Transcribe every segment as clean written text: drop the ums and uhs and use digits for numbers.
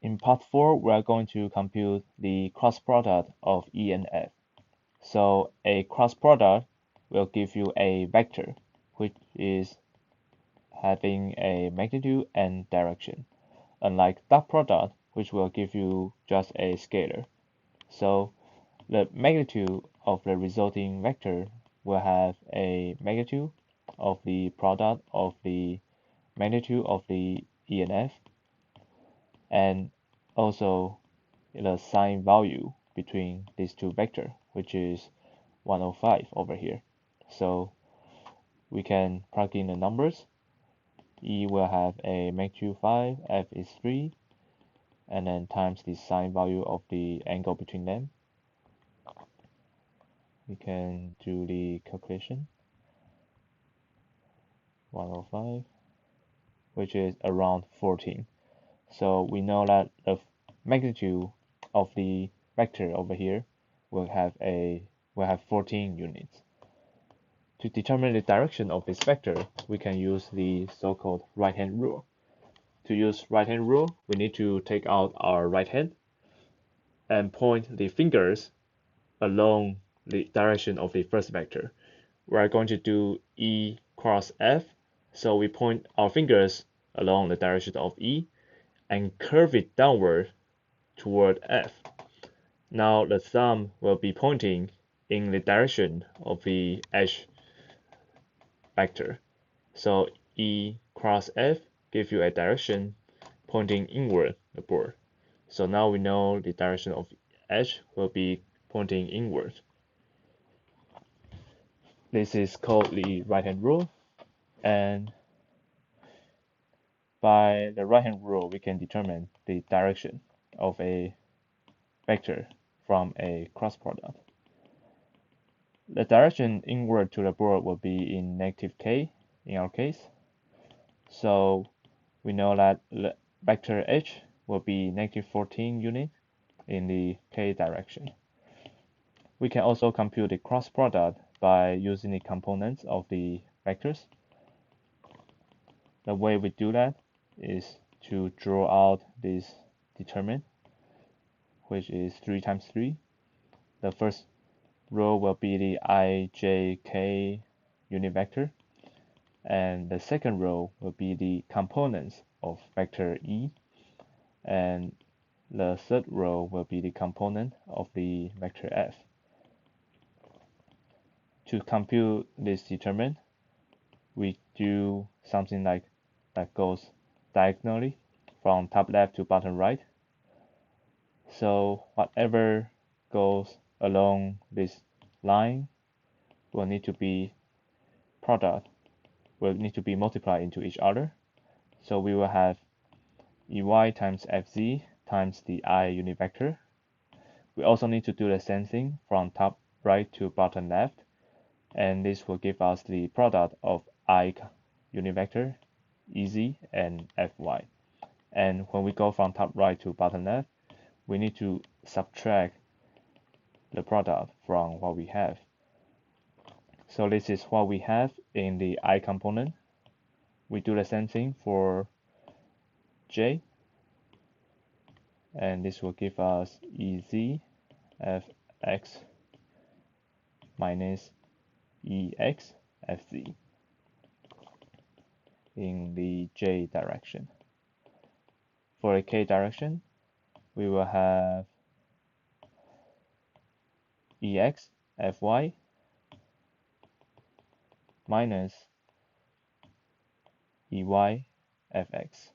In part 4, we are going to compute the cross product of E and F. So a cross product will give you a vector, which is having a magnitude and direction, unlike dot product, which will give you just a scalar. So the magnitude of the resulting vector will have a magnitude of the product of the magnitude of the E and F, and also the sign value between these two vectors, which is 105 over here. So we can plug in the numbers. E will have a magnitude 5, F is 3, and then times the sign value of the angle between them. We can do the calculation. 105, which is around 14. So we know that the magnitude of the vector over here will have 14 units. To determine the direction of this vector, we can use the so-called right-hand rule. To use right-hand rule, we need to take out our right hand and point the fingers along the direction of the first vector. We're going to do E cross F, so we point our fingers along the direction of E and curve it downward toward F. Now the thumb will be pointing in the direction of the H vector. So E cross F gives you a direction pointing inward the board. So now we know the direction of H will be pointing inward. This is called the right-hand rule, and by the right-hand rule, we can determine the direction of a vector from a cross product. The direction inward to the board will be in negative k in our case. So we know that the vector h will be negative 14 units in the k direction. We can also compute the cross product by using the components of the vectors. The way we do that is to draw out this determinant, which is 3 times 3. The first row will be the ijk unit vector, and the second row will be the components of vector E, and the third row will be the component of the vector F. To compute this determinant, we do something like that goes diagonally from top left to bottom right. So whatever goes along this line will need to be multiplied into each other. So we will have EY times FZ times the I unit vector. We also need to do the same thing from top right to bottom left, and this will give us the product of I unit vector, EZ, and FY. And when we go from top right to bottom left, we need to subtract the product from what we have. So this is what we have in the I component. We do the same thing for J, and this will give us EZ Fx minus EX Fz in the J direction. For the K direction, we will have EX Fy minus EY Fx.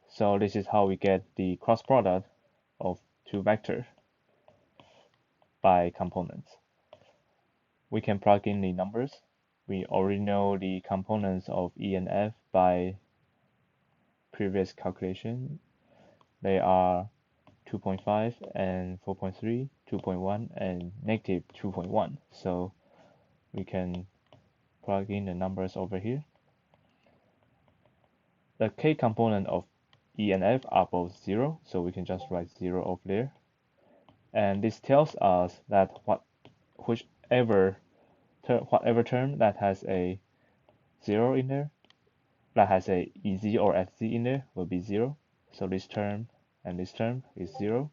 So this is how we get the cross product of two vectors by components. We can plug in the numbers. We already know the components of E and F by previous calculation. They are 2.5 and 4.3, 2.1 and negative 2.1. So we can plug in the numbers over here. The K component of E and F are both 0, so we can just write 0 over there. And this tells us that whatever term that has a 0 in there that has a EZ or FZ in there will be 0. So this term and this term is 0.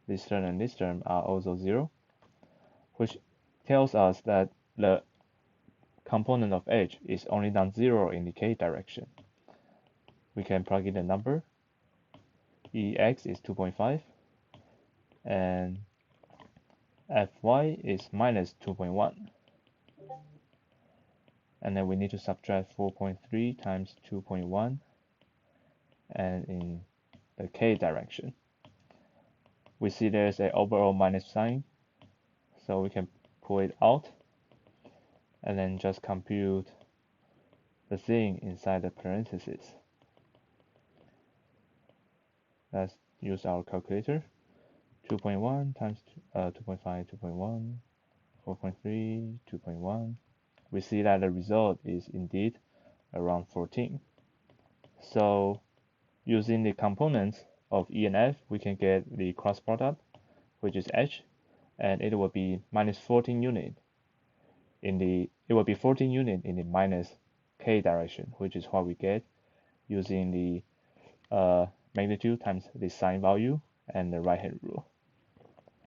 This term and this term are also 0, which tells us that the component of h is only non-zero in the k direction. We can plug in the number. Ex is 2.5 and Fy is minus 2.1. And then we need to subtract 4.3 times 2.1 and in the k direction. We see there's an overall minus sign, so we can pull it out and then just compute the thing inside the parentheses. Let's use our calculator. 2.1 times 2.5, 2.1, 4.3, 2.1. We see that the result is indeed around 14. So using the components of E and F, we can get the cross product, which is H, and it will be minus 14 unit in the minus k direction, which is what we get using the magnitude times the sign value and the right hand rule.